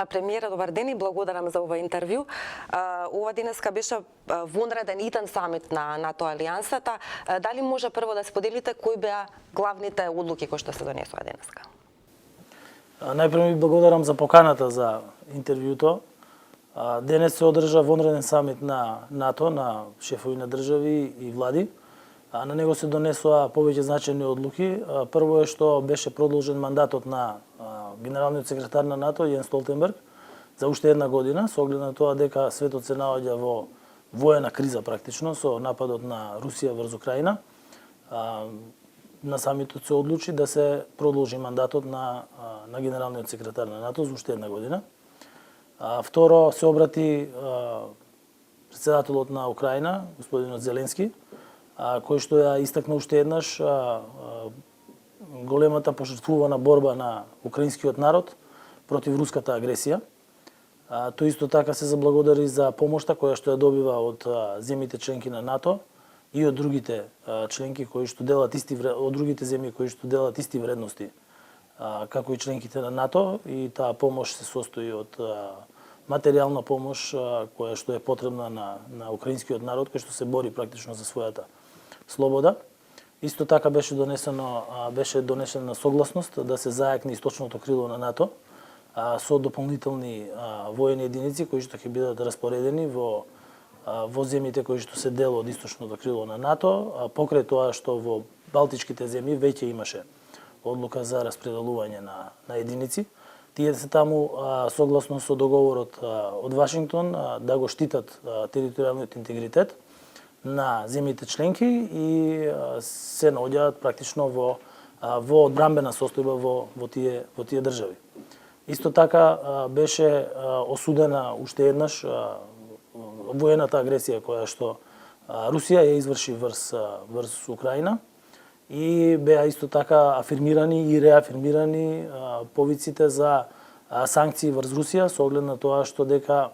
Премиера, добар ден и благодарам за ова интервју. Ова денеска беше вонреден итен самит на НАТО Алијансата. Дали може прво да споделите кои беа главните одлуки кои што се донесоа денеска? Најпрво ви благодарам за поканата за интервјуто. Денес се одржа вонреден самит на НАТО, на шефови на држави и влади. На него се донесоа повеќе значајни одлуки. Прво е што беше продолжен мандатот на генералниот секретар на НАТО Јен Столтенберг за уште една година, со оглед на тоа дека светот се наоѓа во воена криза практично со нападот на Русија врз Украина. На самитот се одлучи да се продолжи мандатот на генералниот секретар на НАТО за уште една година. Второ се обрати председателот на Украина, господинот Зеленски, кој што ја истакна уште еднаш големата пожртвувана борба на украинскиот народ против руската агресија. Тој исто така се заблагодари за помошта која што ја добива од земјите членки на НАТО и од другите членки кои што делат од другите земји кои што делат исти вредности како и членките на НАТО, и таа помош се состои од материјална помош која што е потребна на украинскиот народ кој што се бори практично за својата слобода. Исто така беше донесена согласност да се зајакне источното крило на НАТО со дополнителни воени единици кои што ќе бидат распоредени во земјите кои што се дел од источното крило на НАТО, покрај тоа што во балтичките земји веќе имаше одлука за распределување на единици. Тие се таму согласно со договорот од Вашингтон да го штитат територијалниот интегритет на земјите членки и се наоѓаат практично во одбранбена состојба во тие држави. Исто така беше осудена уште еднаш воената агресија која што Русија ја изврши врз Украина, и беа исто така афирмирани и реафирмирани повиците за санкции врз Русија со оглед на тоа што дека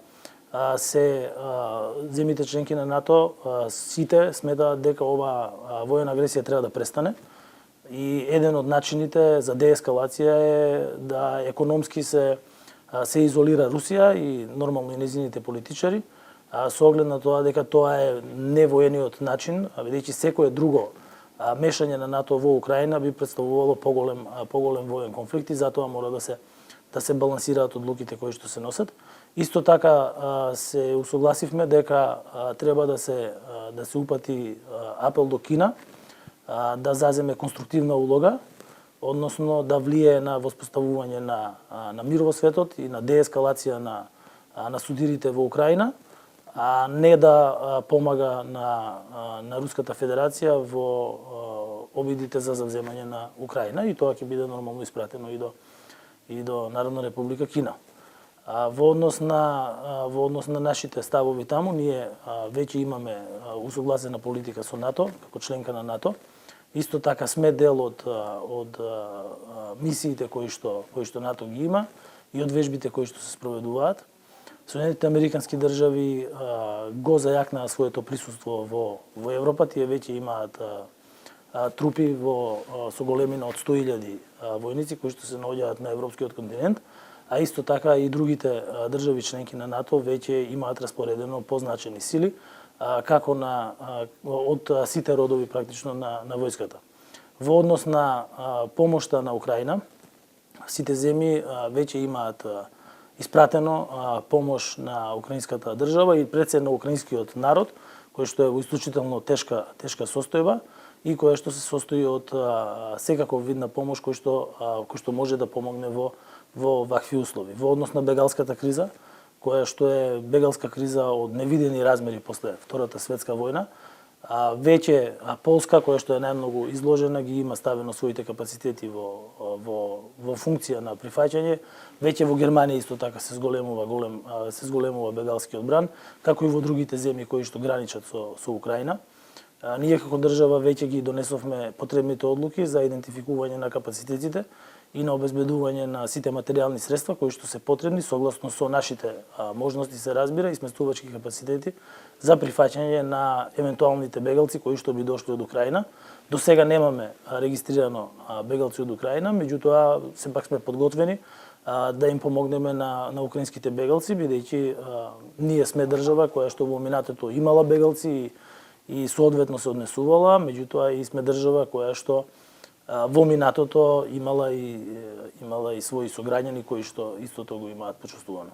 земјите членки на НАТО сите сметаат дека ова воена агресија треба да престане, и еден од начините за деескалација е да економски се изолира Русија и нормално и незините политичари, со оглед на тоа дека тоа е невоениот начин, бидејќи секое друго мешање на НАТО во Украина би представувало поголем воен конфликт, и затоа мора да се балансираат одлуките кои што се носат. Исто така се усогласивме дека треба да се упати апел до Кина да заземе конструктивна улога, односно да влие на воспоставување на мир во светот и на деескалација на судирите во Украина, а не да помага на Руската Федерација во обидите за завземање на Украина, и тоа ќе биде нормално испратено и до Народна република Кина. Во однос на нашите ставови таму, ние веќе имаме усогласена политика со НАТО, како членка на НАТО. Исто така сме дел од мисиите кои што НАТО ги има и од вежбите кои што се спроведуваат. Соединетите американски држави го зајакнаа своето присуство во Европа. Тие веќе имаат трупи со големина од 100.000 војници кои што се наоѓаат на европскиот континент, а исто така и другите држави членки на НАТО веќе имаат распоредено позначени сили како од сите родови практично на војската. Во однос на помошта на Украина, сите земји веќе имаат испратено помош на украинската држава и пред се на украинскиот народ, кој што е во исклучително тешка состојба и која што се состои од секаков вид на помош кој што може да помогне во вакви услови. Во однос на бегалската криза, која што е бегалска криза од невидени размери после Втората светска војна, веќе Полска, која што е најмногу изложена, ги има ставено своите капацитети во функција на прифаќање. Веќе во Германија исто така се зголемува бегалскиот бран, како и во другите земји кои што граничат со Украина. Ние како држава веќе ги донесовме потребните одлуки за идентификување на капацитетите и на обезбедување на сите материјални средства кои што се потребни согласно со нашите можности, се разбира, и сместувачки капацитети за прифаќање на евентуалните бегалци кои што би дошли од Украина. До сега немаме регистрирано бегалци од Украина, меѓутоа сепак сме подготвени да им помогнеме на украинските бегалци, бидејќи ние сме држава која што во минатото имала бегалци и соодветно се однесувала, меѓутоа и сме држава која што во минатото имала и своји сограѓани кои што истото го имаат почувствувано.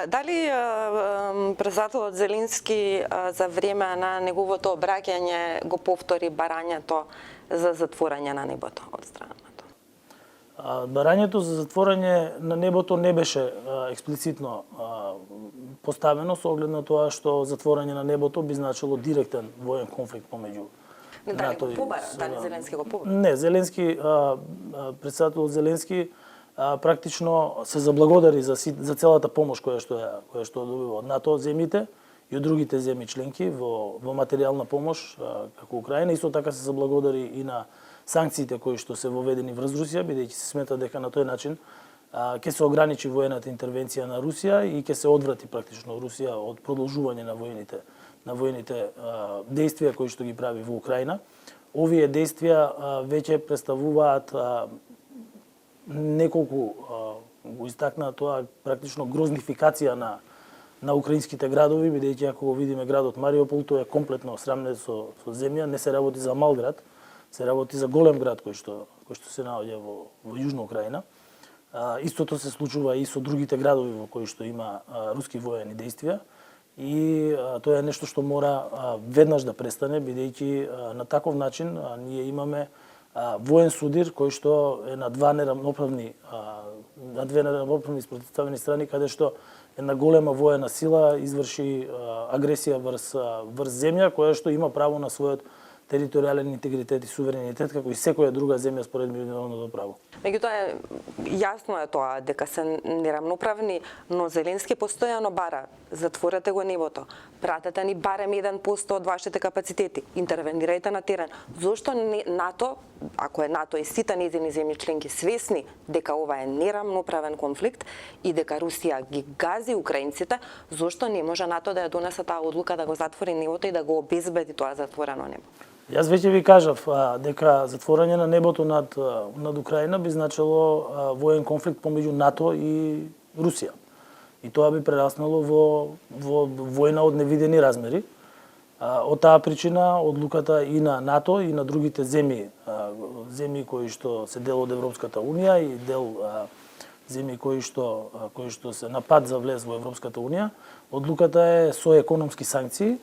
Дали председателот Зеленски за време на неговото обраќање го повтори барањето за затворање на небото од страна на тоа? Барањето за затворање на небото не беше експлицитно поставено со оглед на тоа што затворање на небото би значило директен воен конфликт помеѓу НАТО и Дали Зеленски го побара? Не, Зеленски, председателот Зеленски практично се заблагодари за целата помош која што добива од НАТО земјите и од другите земји членки во материјална помош како Украина. Исто така се заблагодари и на санкциите кои што се воведени врз Русија, бидејќи се смета дека на тој начин ќе се ограничи воената интервенција на Русија и ќе се одврати практично Русија од продолжување на воените действија кои што ги прави во Украина. Овие действија веќе представуваат неколку го истакна тоа практично грознификација на украинските градови, бидејќи ако го видиме градот Мариупол, тој е комплетно срамнет со земја, не се работи за мал град, се работи за голем град кој што се наоѓа во јужна Украина. Истото се случува и со другите градови во кои што има руски воени действија и тоа е нешто што мора веднаш да престане, бидејќи на таков начин ние имаме воен судир кој што е на две неравноправни спротивставени страни, каде што една голема воена сила изврши агресија врз земја која што има право на својот територијален интегритет и суверенитет како и секоја друга земја според меѓународното право. Меѓутоа јасно е тоа дека се неравноправни, но Зеленски постојано бара: затворете го небото, пратете ни барем 1% од вашите капацитети, интервенирајте на терен. Зошто НАТО, ако е НАТО и сите нејзини земји членки свесни дека ова е неравноправен конфликт и дека Русија ги гази украинците, зошто не може НАТО да ја донесе таа одлука да го затвори небото и да го обезбеди тоа затворено небо? Јас веќе ви кажав дека затворање на небото над Украина би значило воен конфликт помеѓу НАТО и Русија. И тоа би прераснало во војна од невидени размери. Од таа причина одлуката и на НАТО и на другите земји кои што се дел од Европската унија и дел земји кои што се на пат за влез во Европската унија, одлуката е со економски санкции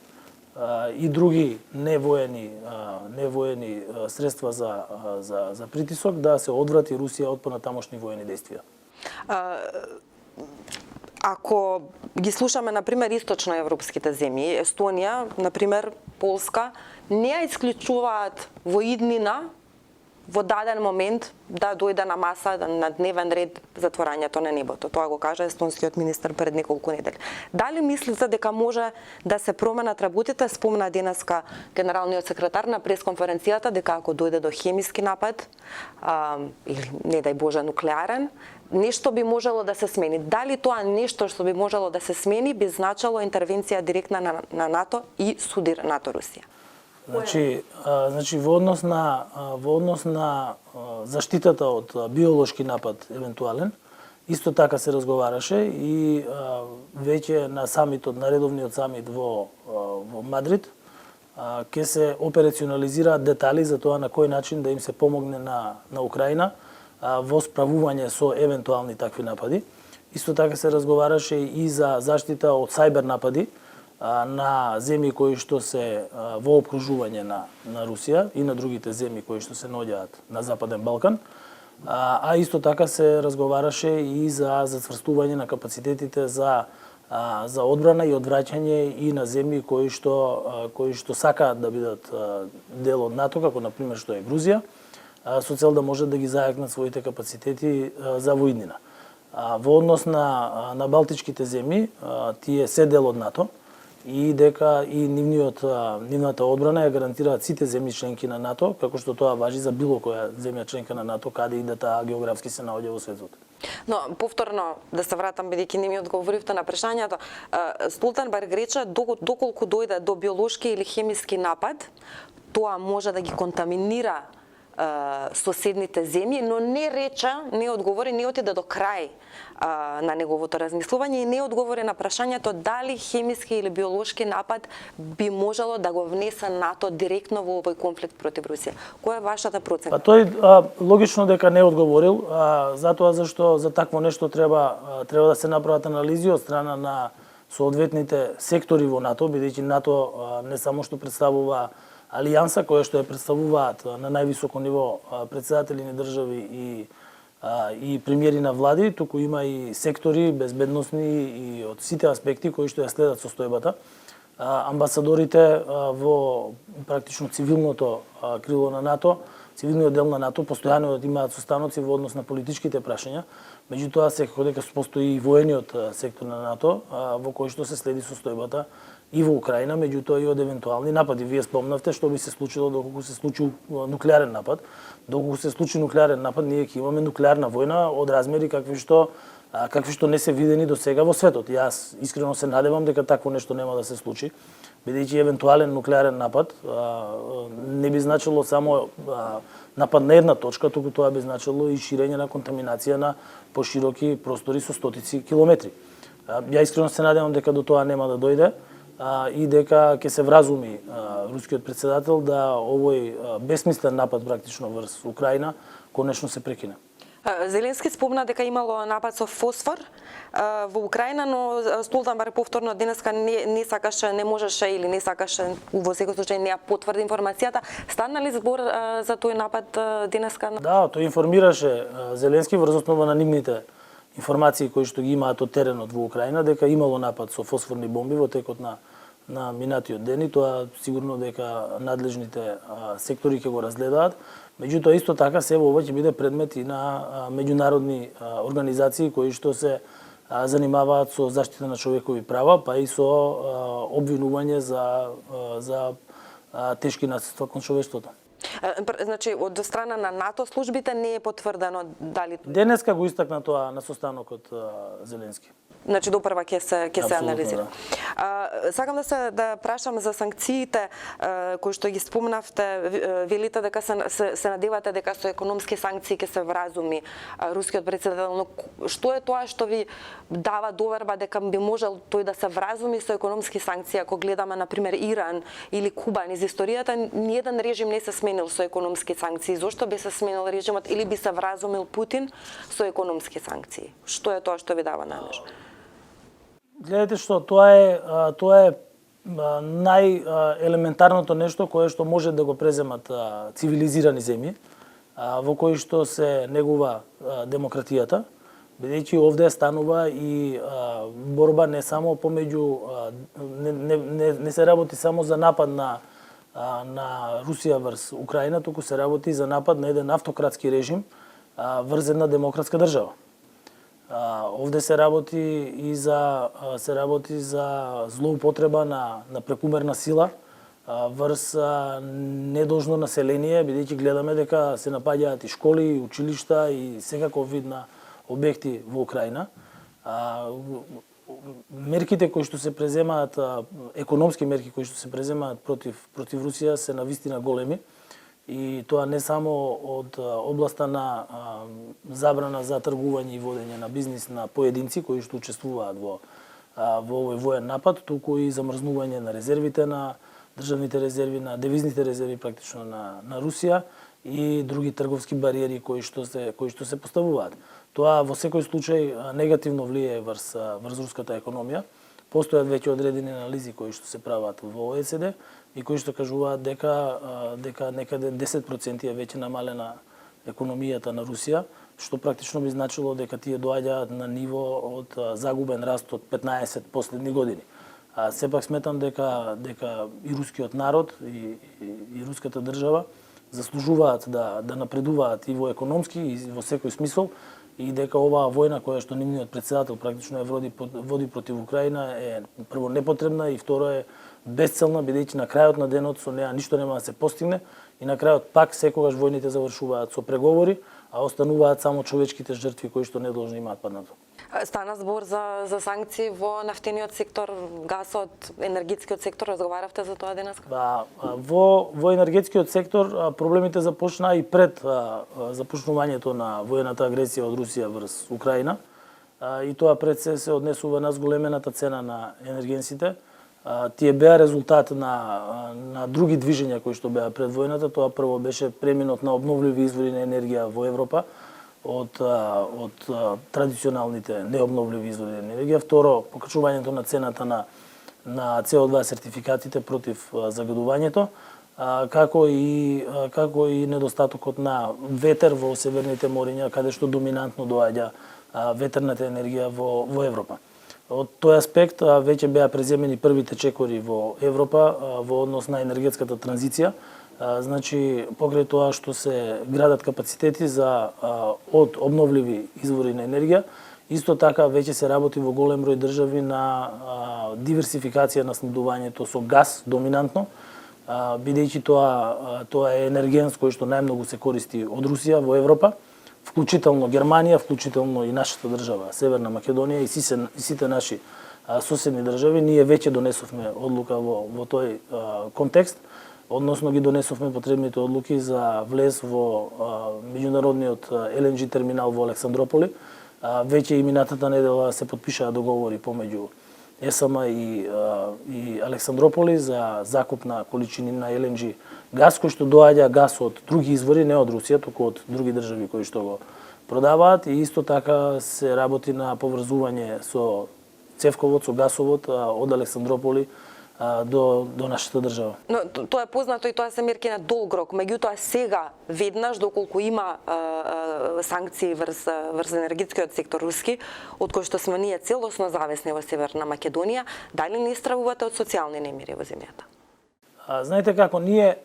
и други невоени средства за притисок да се одврати Русија од понатамошни воени действија. Ако ги слушаме, например, источноевропските земји, Естонија, например, Полска, не ја исклучуваат во иднина во даден момент да дојде на маса, на дневен ред затворањето на небото. Тоа го кажа естонскиот министер пред неколку недели. Дали мислите дека може да се променат работите? Спомна денеска генералниот секретар на пресконференцијата дека ако дојде до хемиски напад или не дај Боже нуклеарен, нешто би можело да се смени. Дали тоа нешто што би можело да се смени би значило интервенција директна на НАТО и судир НАТО-Русија? Значи во однос на заштитата од биолошки напад евентуален, исто така се разговараше и веќе на самитот, на редовниот самит во Мадрид, ќе се операционализираат детали за тоа на кој начин да им се помогне на Украина во справување со евентуални такви напади. Исто така се разговараше и за заштита од сајбер напади на земји кои што се во опкружување на Русија и на другите земји кои што се наоѓаат на Западен Балкан. А исто така се разговараше и за зацврстување на капацитетите за одбрана и одвраќање и на земји кои што сакаат да бидат дел од НАТО, како на пример што е Грузија, со цел да можат да ги зајакнат своите капацитети за воиднина. Во однос на балтичките земји, тие се дел од НАТО и дека и нивната одбрана ја гарантираат сите земји членки на НАТО, како што тоа важи за било која земја членка на НАТО каде и да таа географски се наоѓа во светот. Но повторно да се вратам бидејќи не ми одговоривте на прашањето, Столтенберг рече доколку дојде до биолошки или хемиски напад, тоа може да ги контаминира соседните земји, но не рече, не одговори, не отиде до крај на неговото размислување и не одговори на прашањето дали хемиски или биолошки напад би можело да го внесе НАТО директно во овој конфликт против Русија. Која е вашата процена? Па тој логично дека не одговорил, затоа зашто за такво нешто треба да се направат анализи од страна на соодветните сектори во НАТО, бидејќи НАТО не само што представува алијанса која што ја представуваат на највисоко ниво претседатели на држави и премиери на влади, туку има и сектори безбедносни и од сите аспекти кои што ја следат состојбата. Амбасадорите во практично цивилното крило на НАТО, цивилниот дел на НАТО постојано имаат состаноци во однос на политичките прашања, меѓутоа секако дека постои и воениот сектор на НАТО во кој што се следи состојбата и во Украина, меѓутоа и од евентуални напади. Вие спомнавте што би се случило доколку се случи нуклеарен напад. Доколку се случи нуклеарен напад, ние ќе имаме нуклеарна војна од размери какви што не се видени до сега во светот. Јас искрено се надевам дека такво нешто нема да се случи, бидејќи евентуален нуклеарен напад не би значило само напад на една точка, туку тоа би значило и ширење на контаминација на пошироки простори со стотици километри. Ја искрено се надевам дека до тоа нема да дојде и дека ќе се вразуми рускиот претседател да овој бесмислен напад практично врз Украина конечно се прекине. Зеленски спомна дека имало напад со фосфор во Украина, но Столтенберг повторно денеска не сакаше, не можеше или не сакаше, во секој случај не ја потврди информацијата. Стана ли збор за тој напад денеска? Да, тој информираше Зеленски врз основа на нивните информации кои што ги имаат од теренот во Украина дека имало напад со фосфорни бомби во текот на минатиот ден и тоа сигурно дека надлежните сектори ќе го разгледаат. Меѓутоа исто така се ова ќе биде предмет и на меѓународни организации кои што се занимаваат со заштита на човекови права, па и со обвинување за тешки насилства кон човештвото. Значи, од страна на НАТО службите не е потврдено дали... Денеска го истакна тоа на состанокот Зеленски. Значи, допрва ќе се анализира. Да. Сакам да прашам за санкциите кои што ги спомнавте. Велите дека се надевате дека со економски санкции ќе се вразуми рускиот претседател, но што е тоа што ви дава доверба дека би можел тој да се вразуми со економски санкции? Ако гледаме на пример Иран или Куба, низ историјата ниеден режим не се сменил со економски санкции. Зошто би се сменил режимот или би се вразумил Путин со економски санкции? Што е тоа што ви дава надеж? Гледате што тоа е најелементарното нешто кое што може да го преземат цивилизирани земји, во кои што се негува демократијата, бидејќи овде станува и борба не само помеѓу не се работи само за напад на Русија врз Украина, туку се работи за напад на еден автократски режим врз една демократска држава. Овде се работи и за злоупотреба на прекумерна сила врз недолжно население, бидејќи гледаме дека се напаѓаат и школи, и училишта и секаков вид на објекти во Украина. Мерките кои што се преземаат, економски мерки кои што се преземаат против Русија се навистина големи. И тоа не само од областа на забрана за тргување и водење на бизнис на поединци кои што учествуваат во овој воен напад, туку и замрзнување на резервите, на државните резерви, на девизните резерви практично на Русија и други трговски бариери кои што се поставуваат. Тоа во секој случај негативно влие врз руската економија. Постојат веќе одредени анализи кои што се прават во ОЕСД и кои што кажуваат дека некаде 10% е веќе намалена економијата на Русија, што практично би значило дека тие доаѓаат на ниво од загубен раст од 15 последни години. Сепак сметам дека и рускиот народ и руската држава заслужуваат да напредуваат и во економски и во секој смисол, и дека оваа војна која што нивниот претседател практично води против Украина е прво непотребна и второ е бесцелна, бидејќи на крајот на денот со неа ништо нема да се постигне и на крајот пак секогаш војните завршуваат со преговори, а остануваат само човечките жртви кои што не должни имаат паднато. Стана збор за санкции во нафтениот сектор, гасот, енергетскиот сектор, разговаравте за тоа денеска? Во енергетскиот сектор проблемите започнаа и пред започнувањето на воената агресија од Русија врз Украина. И тоа пред се однесува на зголемената цена на енергенсите. Тие беа резултат на други движења кои што беа пред војната. Тоа прво беше преминот на обновливи извори на енергија во Европа од традиционалните необновливи извори на енергија. Второ, покачувањето на цената на CO2 сертификатите против загадувањето, како и недостатокот на ветер во северните мориња, каде што доминантно доаѓа ветерната енергија во Европа. Од тој аспект веќе беа преземени првите чекори во Европа во однос на енергетската транзиција. Значи, покрај тоа што се градат капацитети од обновливи извори на енергија, исто така веќе се работи во голем број држави на диверсификација на снабдувањето со газ доминантно, бидејќи тоа е енергенс кој што најмногу се користи од Русија во Европа, вклучително Германија, вклучително и нашата држава, Северна Македонија и сите наши соседни држави. Ние веќе донесовме одлука во тој контекст, односно ги донесовме потребните одлуки за влез во меѓународниот LNG терминал во Александрополи. Веќе и минатата недела се потпишаа договори помеѓу ЕСМ и Александрополи за закуп на количини на LNG газ, кој што доаѓа газ од други извори, не од Русија, туку од други држави кои што го продаваат, и исто така се работи на поврзување со цевковод, со гасовод од Александрополи до нашата држава. Но тоа е познато и тоа се мерки на долг рок. Меѓутоа сега веднаш доколку има санкции врз енергетскиот сектор руски, од кој што сме ние целосно зависни во Северна Македонија, дали не стравувате од социјални немири во земјата? Знаете како, ние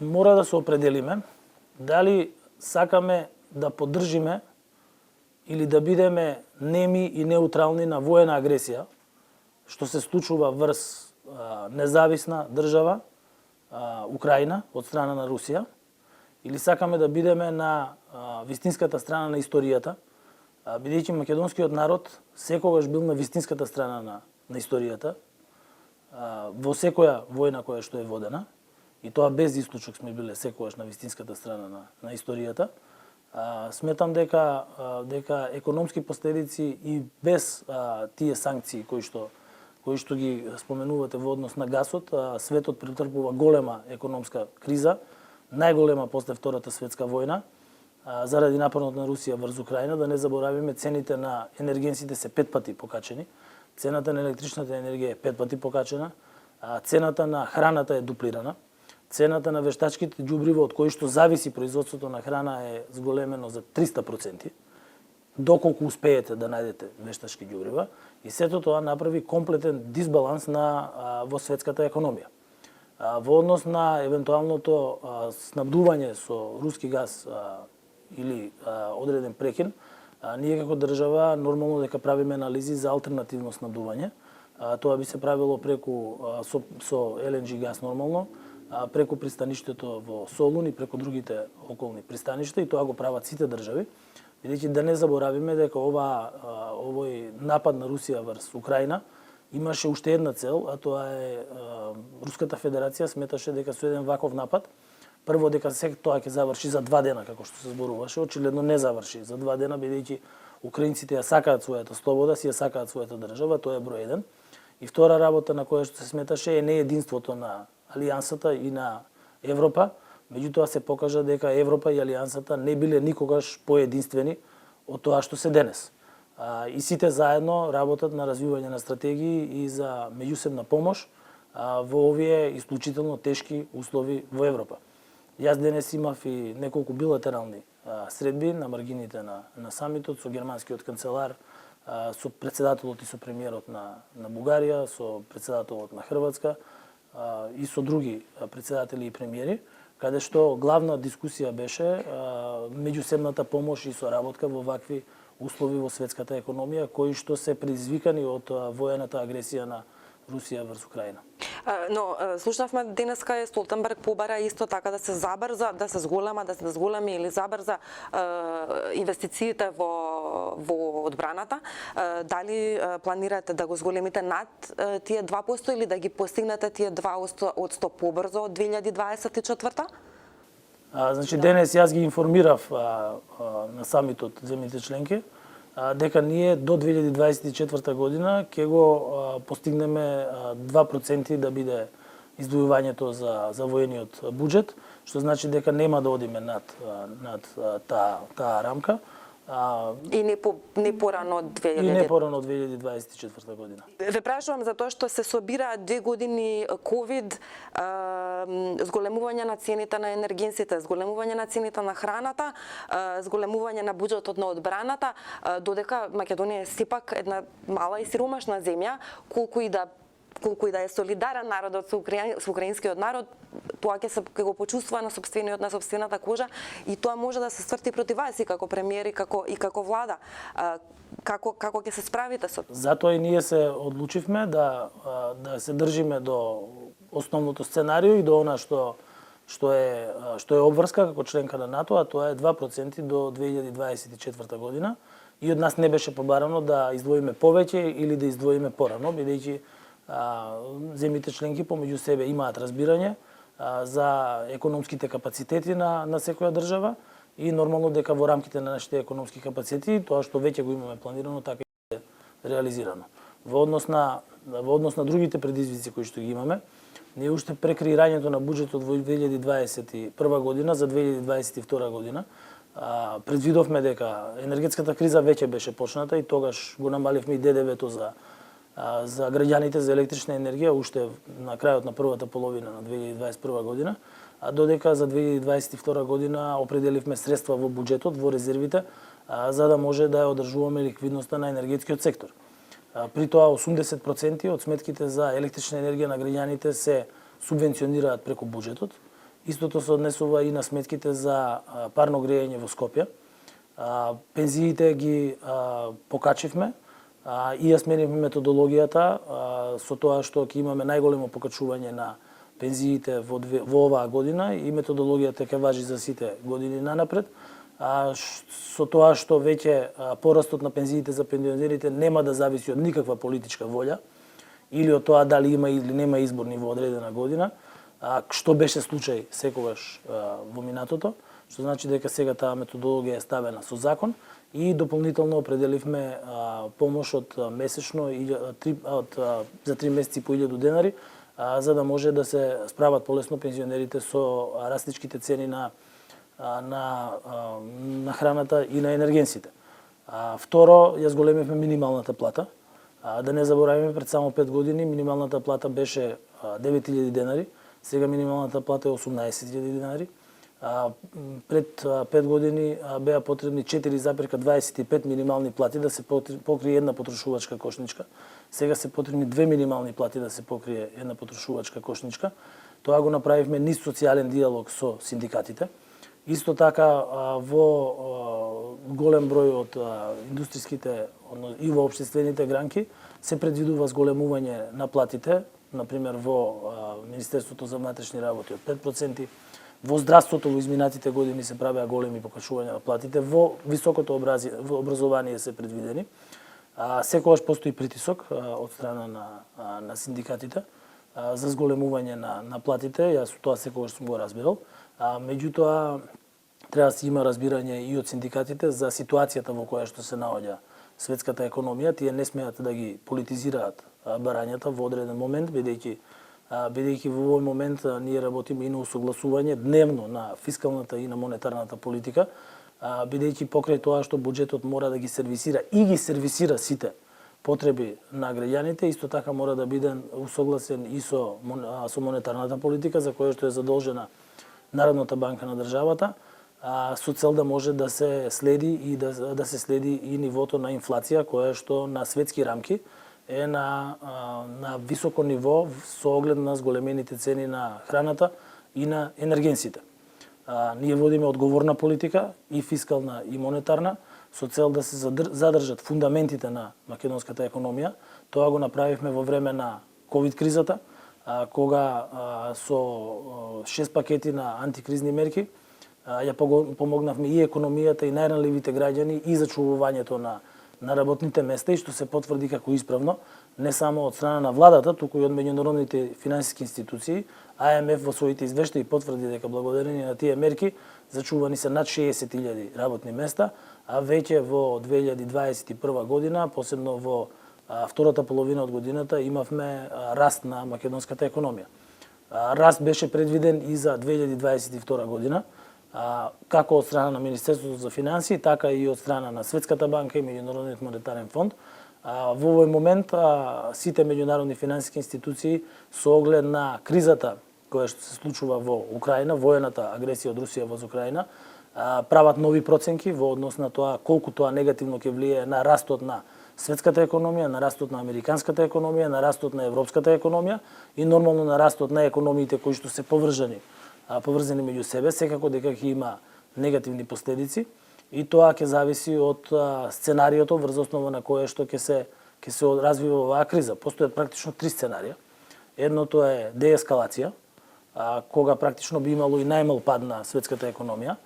мора да се определиме дали сакаме да поддржиме или да бидеме неми и неутрални на воена агресија што се случува врз независна држава Украина од страна на Русија, или сакаме да бидеме на вистинската страна на историјата, бидејќи македонскиот народ секогаш бил на вистинската страна на историјата во секоја војна која што е водена, и тоа без исклучок сме биле секогаш на вистинската страна на историјата. Сметам дека економски последици и без тие санкции кои што ги споменувате во однос на гасот, светот претрпува голема економска криза, најголема после Втората светска војна, заради нападот на Русија врз Украина. Да не заборавиме, цените на енергенсите се 5 пати покачени, цената на електричната енергија е 5 пати покачена, цената на храната е дуплирана, цената на вештачките ѓубрива од кои што зависи производството на храна е зголемено за 300%, доколку успеете да најдете вештачки ѓубрива, и сето тоа направи комплетен дисбаланс во светската економија. Во однос на евентуалното снабдување со руски газ или одреден прекин, ние како држава нормално дека правиме анализи за алтернативно снабдување. Тоа би се правило со LNG газ нормално, преку пристаништето во Солун и преку другите околни пристаништа, и тоа го прават сите држави. Бидејќи да не заборавиме дека овој напад на Русија врз Украина имаше уште една цел, а тоа е Руската Федерација сметаше дека со еден ваков напад, прво дека тоа ќе заврши за 2 дена, како што се зборуваше, очигледно не заврши за 2 дена, бидејќи украинците ја сакаат својата слобода, си ја сакаат својата држава, тоа е број 1. И втора работа на која што се сметаше е неединството на Алијансата и на Европа. Меѓутоа се покажа дека Европа и Алијансата не биле никогаш поединствени од тоа што се денес. И сите заедно работат на развивање на стратегии и за меѓусебна помош во овие исклучително тешки услови во Европа. Јас денес имав и неколку билатерални средби на маргините на самитот со германскиот канцелар, со претседателот и со премиерот на Бугарија, со претседателот на Хрватска и со други претседатели и премиери, каде што главна дискусија беше меѓусебната помош и соработка во вакви услови во светската економија, кои што се предизвикани од воената агресија на Русија врз Украина. Но слушнавме денеска е Столтенберг побара исто така да се забрза, да се зголеми или забрза инвестициите во одбраната. Дали планирате да го зголемите над тие 2% или да ги постигнете тие 2% побрзо од 2024? Значи денес јас ги информирав на самитот земјите членки дека ние до 2024 година ќе го постигнеме 2% да биде издвојувањето за воениот буџет, што значи дека нема да одиме над таа рамка. И не порано од 2024 година. Ве прашувам затоа што се собираат 2 години ковид, зголемување на цените на енергенсите, зголемување на цените на храната, зголемување на буџетот на одбраната, додека Македонија е сепак една мала и сиромашна земја, колку и да е солидарен народот со украинскиот народ, тоа ќе го почувствува на сопствената кожа и тоа може да се сврти против вас и како премиер и како влада. Како ќе се справите со тоа? Затоа и ние се одлучивме да се држиме до основното сценарио и до она што е обврска како членка на НАТО, а тоа е 2% до 2024 година. И од нас не беше побарано да издвоиме повеќе или да издвоиме порано, бидејќи земјите членки помеѓу себе имаат разбирање за економските капацитети на секоја држава и нормално дека во рамките на нашите економски капацитети тоа што веќе го имаме планирано така и е реализирано. Во однос на другите предизвици кои што ги имаме, ние уште пред креирањето на буџетот во 2021 година за 2022 година предвидовме дека енергетската криза веќе беше почната и тогаш го намаливме и ДДВ-то за граѓаните за електрична енергија уште на крајот на првата половина на 2021 година, а додека за 2022 година определивме средства во буџетот, во резервите, за да може да ја одржуваме ликвидноста на енергетскиот сектор. При тоа 80% од сметките за електрична енергија на граѓаните се субвенционираат преку буџетот. Истото се однесува и на сметките за парно грејење во Скопје. Пензиите ги покачивме, и ја сменивме методологијата со тоа што ќе имаме најголемо покачување на пензиите во оваа година и методологијата ќе важи за сите години нанапред. Со тоа што веќе порастот на пензиите за пензионерите нема да зависи од никаква политичка волја или од тоа дали има или нема изборни во одредена година, што беше случај секогаш во минатото, што значи дека сега таа методологија е ставена со закон и дополнително определивме помош од месечно за 3 месеци по 1000 денари, за да може да се справат полесно пензионерите со растичките цени на храната и на енергенсите. Второ, ја зголемивме минималната плата. Да не забораваме, пред само 5 години минималната плата беше 9000 денари, сега минималната плата е 18000 денари. Пред 5 години беа потребни 4,25 минимални плати да се покрие една потрошувачка кошничка. Сега се потребни 2 минимални плати да се покрие една потрошувачка кошничка. Тоа го направивме низ социјален диалог со синдикатите. Исто така во голем број од индустријските и во општествените гранки се предвидува зголемување на платите, например во Министерството за внатрешни работи од 5%, во здравството во изминатите години се правеа големи покачувања на платите, во високото образование се предвидени. Секогаш постои притисок од страна на синдикатите за зголемување на платите, јас тоа секогаш сум го разбирал. Меѓутоа, треба да се има разбирање и од синдикатите за ситуацијата во која што се наоѓа светската економија. Тие не смеат да ги политизираат барањата во одреден момент, бидејќи во овој момент ние работиме и на усогласување дневно на фискалната и на монетарната политика, бидејќи покрај тоа што буџетот мора да ги сервисира и ги сервисира сите потреби на граѓаните, исто така мора да биде усогласен и со монетарната политика за која што е задолжена Народната банка на државата, со цел да може да се следи и да се следи и нивото на инфлација која што на светски рамки е на високо ниво со оглед на зголемените цени на храната и на енергенсите. Ние водиме одговорна политика и фискална и монетарна со цел да се задржат фундаментите на македонската економија. Тоа го направивме во време на ковид кризата, кога со 6 пакети на антикризни мерки ја помогнавме и економијата и најранливите граѓани и зачувувањето на работните места, и што се потврди како исправно не само од страна на владата, туку и од меѓународните финансиски институции. АМФ во своите извештаи потврди дека благодарение на тие мерки зачувани се над 60.000 работни места, а веќе во 2021 година, посебно во втората половина од годината, имавме раст на македонската економија. Раст беше предвиден и за 2022 година, како од страна на Министерството за финансии, така и од страна на Светската банка и Меѓународниот монетарен фонд. Во овој момент сите меѓународни финансиски институции со оглед на кризата која што се случува во Украина, воената агресија од Русија во Украина, прават нови проценки во однос на тоа колку тоа негативно ќе влијае на растот на светската економија, на растот на американската економија, на растот на европската економија и нормално на растот на економиите кои што се поврзани меѓу себе, секако дека ќе има негативни последици, и тоа ќе зависи од сценариото врз основа на кое што ќе се развива оваа криза. Постојат практично три сценарија. Едното е деескалација, кога практично би имало и најмал пад на светската економија.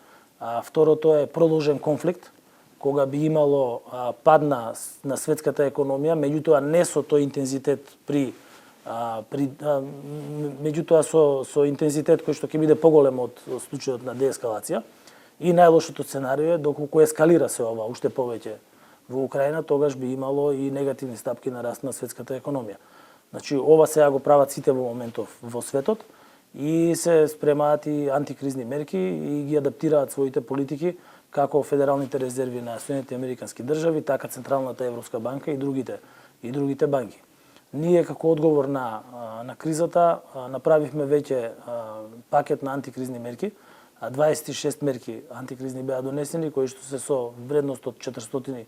Второто е продолжен конфликт, кога би имало пад на светската економија, меѓутоа не со тој интензитет меѓутоа со интензитет кој што ќе биде поголем од случајот на деескалација. И најлошото сценарио е доколку ескалира се ова уште повеќе во Украина, тогаш би имало и негативни стапки на раст на светската економија. Значи, ова сега го прават сите во моментов во светот и се спремаат и антикризни мерки и ги адаптираат своите политики, како федералните резерви на Соединетите американски држави, така Централната европска банка и другите банки. Ние како одговор на кризата направивме веќе пакет на антикризни мерки. 26 мерки антикризни беа донесени, кои што се со вредност од 400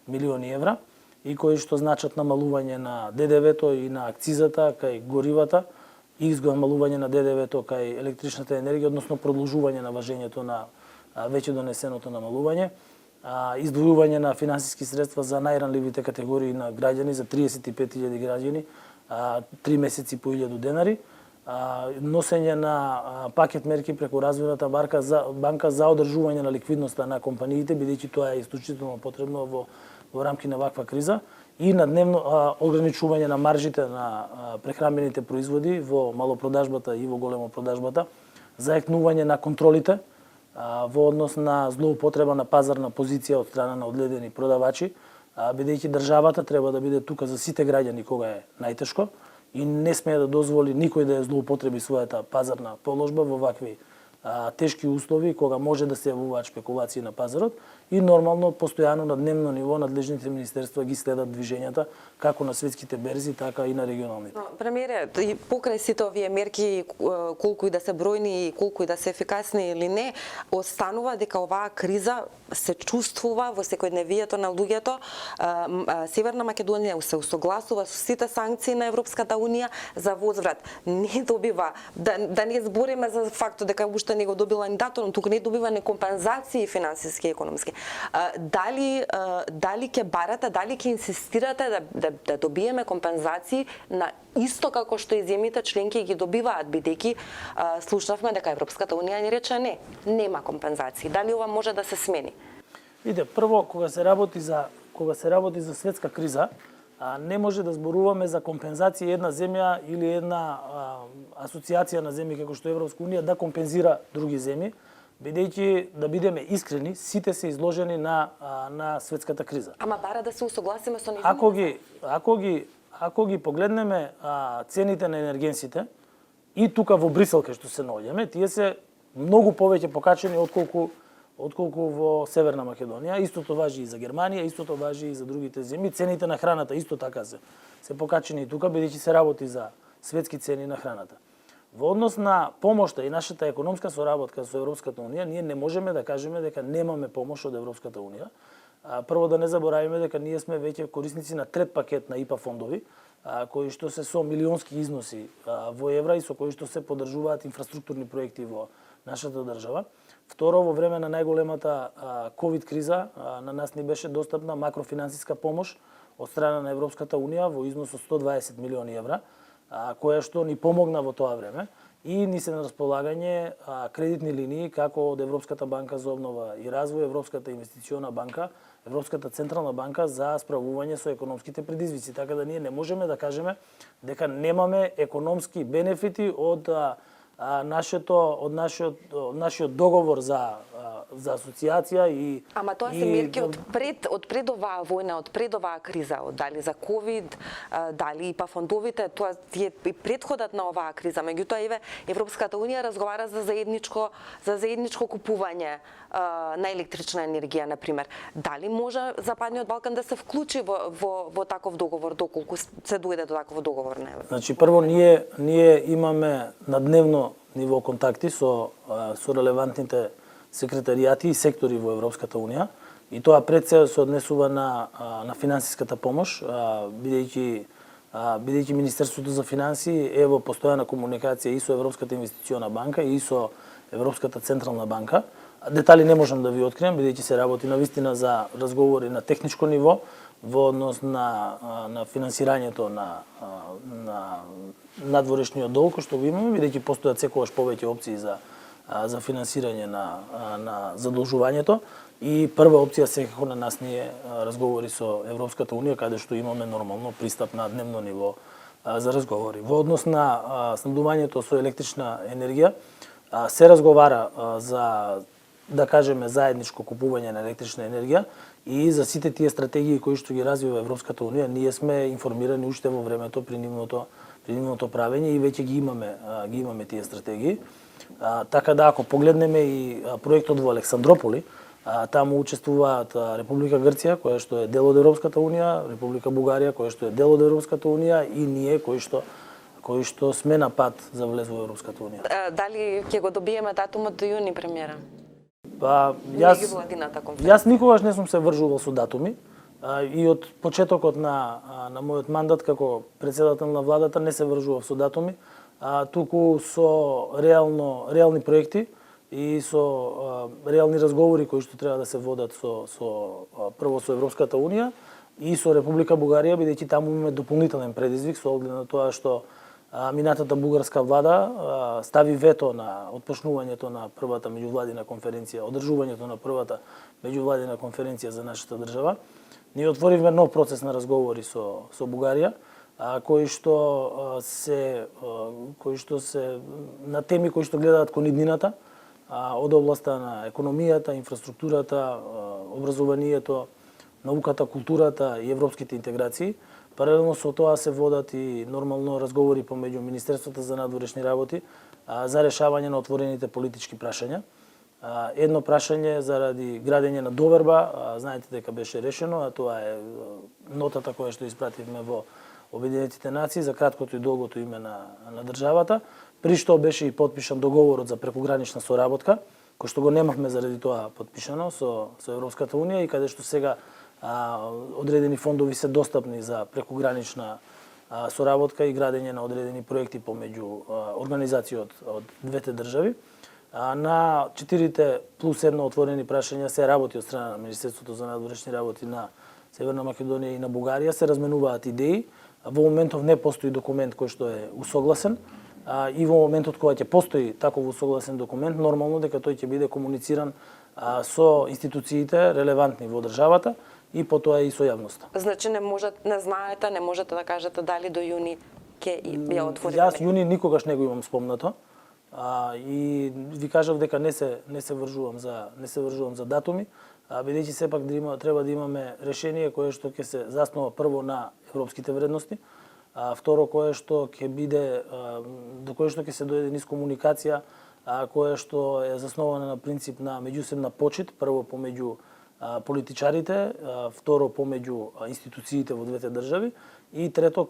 милиони евра и кои што значат намалување на ДДВ-то и на акцизата кај горивата и намалување на ДДВ-то кај електричната енергија, односно продолжување на важењето на веќе донесеното намалување, издвојување на финансиски средства за најранливите категории на граѓани, за 35.000 граѓани, 3 месеци по 1.000 денари, носење на пакет мерки преку Развојната банка за одржување на ликвидноста на компаниите, бидејќи тоа е исклучително потребно во рамки на ваква криза, и на дневно ограничување на маржите на прехранбените производи во малопродажбата и во големопродажбата, заекнување на контролите во однос на злоупотреба на пазарна позиција од страна на одледени продавачи, бидејќи државата треба да биде тука за сите граѓани кога е најтешко и не смее да дозволи никој да ја злоупотреби својата пазарна положба во вакви тешки услови, кога може да се јавуваат шпекулации на пазарот, и нормално постојано на дневно ниво надлежните министерства ги следат движењата како на светските берзи, така и на регионалните. Премиере, покрај сите овие мерки, колку и да се бројни и колку и да се ефикасни или не, останува дека оваа криза се чувствува во секојдневието на луѓето. Северна Македонија се усогласува со сите санкции на Европската унија за возврат. Не добива, да не збориме за фактот дека уште не го добила ни датум, туку не добива ни компензации финансиски и економски. Дали ќе барате, дали ќе инсистирате да добиеме компензации на исто како што и земјите членки ги добиваат, бидејќи слушнавме дека Европската унија ни рече не, нема компензации. Дали ова може да се смени? Прво, кога се работи за светска криза, не може да зборуваме за компензација една земја или една асоциација на земји како што Европска унија да компензира други земји, бидејќи, да бидеме искрени, сите се изложени на светската криза. Ама бара да се усогласиме со нивните. Ако ги погледнеме цените на енергенсите и тука во Брисел кај што се наоѓаме, тие се многу повеќе покачени отколку во Северна Македонија. Истото важи и за Германија, истото важи и за другите земји. Цените на храната исто така се покачени и тука, бидејќи се работи за светски цени на храната. Во однос на помошта и нашата економска соработка со Европската унија, ние не можеме да кажеме дека немаме помош од Европската унија. Прво да не заборавиме дека ние сме веќе корисници на трет пакет на ИПА фондови, кои што се со милионски износи во евра и со кои што се поддржуваат инфраструктурни проекти во нашата држава. Второ, во време на најголемата ковид криза на нас ни беше достапна макрофинансиска помош од страна на Европската унија во износ од 120 милиони евра, која што ни помогна во тоа време и ни се на располагање кредитни линии како од Европската банка за обнова и развој, Европската инвестициона банка, Европската централна банка за справување со економските предизвици. Така да ние не можеме да кажеме дека немаме економски бенефити од нашиот договор за асоциација и Ама тоа се мерки од пред оваа војна, од пред оваа криза, дали за ковид, дали и па фондовите, тоа е и претходот на оваа криза. Меѓутоа еве Европската унија разговара за заедничко купување на електрична енергија, на пример. Дали може Западниот Балкан да се вклучи во таков договор, доколку се дојде до таков договор? Не? Значи прво ние имаме на дневно ниво контакти со релевантните секретаријати и сектори во Европската унија и тоа пред се однесува на финансиската помош, бидејќи Министерството за финансии е во постојана комуникација и со Европската инвестициона банка и со Европската централна банка. Детали не можам да ви открием, бидејќи се работи навистина за разговори на техничко ниво во однос на финансирањето на надворешниот долг што го имаме, бидејќи постојат секогаш повеќе опции за финансирање на задолжувањето и прва опција секако на нас ние разговори со Европската унија каде што имаме нормално пристап на дневно ниво за разговори. Во однос на снабдувањето со електрична енергија се разговара за да кажеме заедничко купување на електрична енергија и за сите тие стратегии кои што ги развива Европската унија ние сме информирани уште во времето при нивното правење и веќе ги имаме тие стратегии. Така да ако погледнеме и проектот во Александрополи, таму учествуваат Република Грција, која што е дел од Европската унија, Република Бугарија, која што е дел од Европската унија и ние кои што сме на пат за влез во Европската унија. Дали ќе го добиеме датумот до јуни премиера? Јас никогаш не сум се вржувал со датуми и од почетокот на мојот мандат како председател на владата не се вржував со датуми, туку со реални проекти и со реални разговори кои што треба да се водат прво со Европската унија и со Република Бугарија, бидејќи таму имаме дополнителен предизвик со оглед на тоа што минатата бугарска влада стави вето на отпочнувањето на првата меѓувладина конференција, одржувањето на првата меѓувладина конференција за нашата држава. Ние отворивме нов процес на разговори со Бугарија, кои што се на теми кои што гледаат кон иднината, од областа на економијата, инфраструктурата, образованието, науката, културата и европските интеграции. Паралелно со тоа се водат и нормално разговори помеѓу Министерството за надворешни работи за решавање на отворените политички прашања. Едно прашање заради градење на доверба, знаете дека беше решено, а тоа е нотата која што испративме во Обединетите нации за краткото и долгото име на државата, при што беше и потпишан договорот за прекугранична соработка, кој што го немавме заради тоа потпишано со Европската унија и каде што сега одредени фондови се достапни за прекугранична соработка и градење на одредени проекти помеѓу организации од двете држави. На 4+1 отворени прашања се работи од страна на Министерството за надворешни работи на Северна Македонија и на Бугарија, се разменуваат идеи. Во моментов не постои документ кој што е усогласен и во моментот кога ќе постои таков усогласен документ, нормално дека тој ќе биде комунициран со институциите релевантни во државата и потоа и со јавноста. Значи не знаете, не можете да кажете дали до јуни ќе ја отвориме? Јас јуни никогаш не го имам спомнато. И ви кажав дека не се вржувам за датуми, бидејќи сепак треба да имаме решение кое што ќе се заснова прво на европските вредности, второ кое што ќе биде до кое што ќе се дојде низ комуникација која што е заснована на принцип на меѓусебна почит, прво помеѓу политичарите, второ помеѓу институциите во двете држави и трето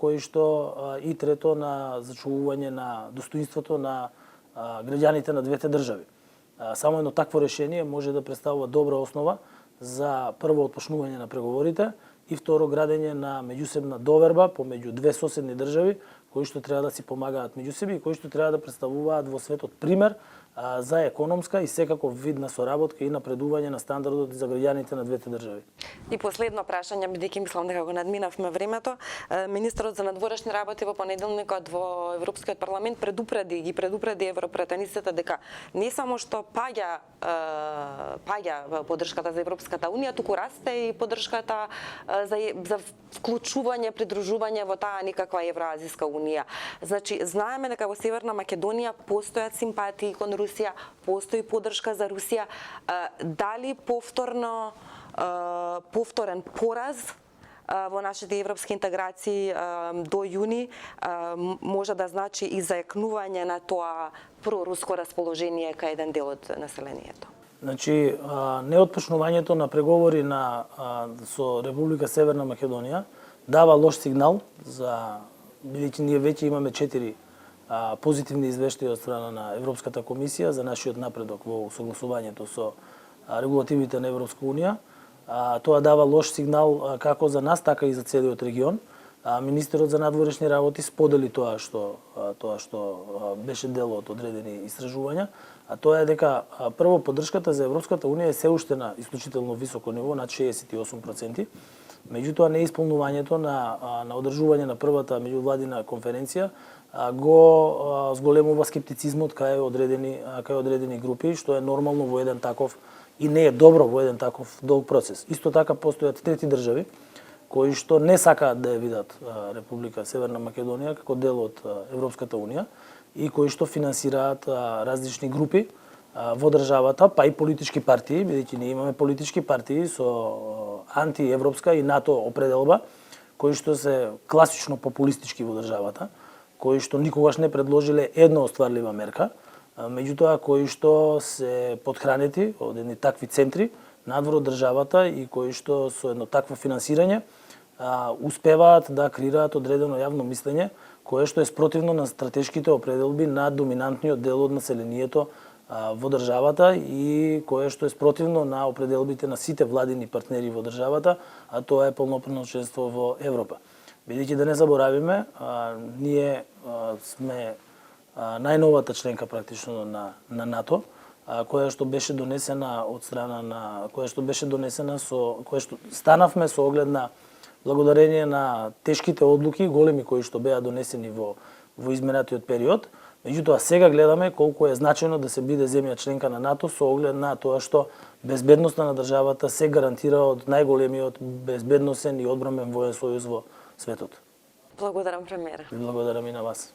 на зачувување на достоинството на граѓаните на двете држави. Само едно такво решение може да представува добра основа за прво отпочнување на преговорите и второ градење на меѓусебна доверба помеѓу две соседни држави кои што треба да си помагаат меѓу себе и кои што треба да представуваат во светот пример за економска и секаков вид на соработка и напредување на стандардот за граѓаните на двете држави. И последно прашање, бидејќи мислам дека го надминавме времето, министерот за надворешни работи во понеделникот во Европскиот парламент предупреди европретениците дека не само што паѓа поддршката за Европската унија, туку расте и поддршката за вклучување, придружување во таа никаква Евроазиска унија. Значи, знаеме дека во Северна Македонија постојат симпатии кон Русија, постои поддршка за Русија. Дали повторен пораз во нашите европски интеграции до јуни може да значи и заекнување на тоа проруско расположение кај еден дел од населението? Значи, неотпочнувањето на преговори со Република Северна Македонија дава лош сигнал бидејќи ние веќе имаме 4 позитивни извештаи од страна на Европската комисија за нашиот напредок во согласувањето со регулативите на Европска унија. Тоа дава лош сигнал како за нас, така и за целиот регион. Министерот за надворешни работи сподели тоа што беше дел од одредени истражувања, а тоа е дека прво поддршката за Европската унија е се уште на исклучително високо ниво, над 68%. Меѓутоа неисполнувањето на одржување на првата меѓувладина конференција го зголемува скептицизмот кај одредени групи, што е нормално во еден таков и не е добро во еден таков долг процес. Исто така постојат трети држави кои што не сакаат да ја видат Република Северна Македонија како дел од Европската унија и кои што финансираат различни групи во државата, па и политички партии, бидејќи ние имаме политички партии со антиевропска и НАТО определба, кои што се класично популистички во државата, кои што никогаш не предложиле една остварлива мерка, меѓутоа кои што се подхранети од едни такви центри надвор од државата и кои што со едно такво финансирање успеваат да креираат одредено јавно мислење кое што е спротивно на стратешките определби на доминантниот дел од населението во државата и кое што е спротивно на определбите на сите владини партнери во државата, а тоа е полноправно членство во Европа. Бидејќи да не заборавиме, ние сме најновата членка практично на НАТО, која што беше донесена станавме со оглед на благодарение на тешките одлуки, големи кои што беа донесени во изминатиот период. Меѓутоа сега гледаме колку е значајно да се биде земја членка на НАТО со оглед на тоа што безбедноста на државата се гарантира од најголемиот безбедносен и одбранбен воен сојуз во светот. Благодарам, премиер. Благодарам и на вас.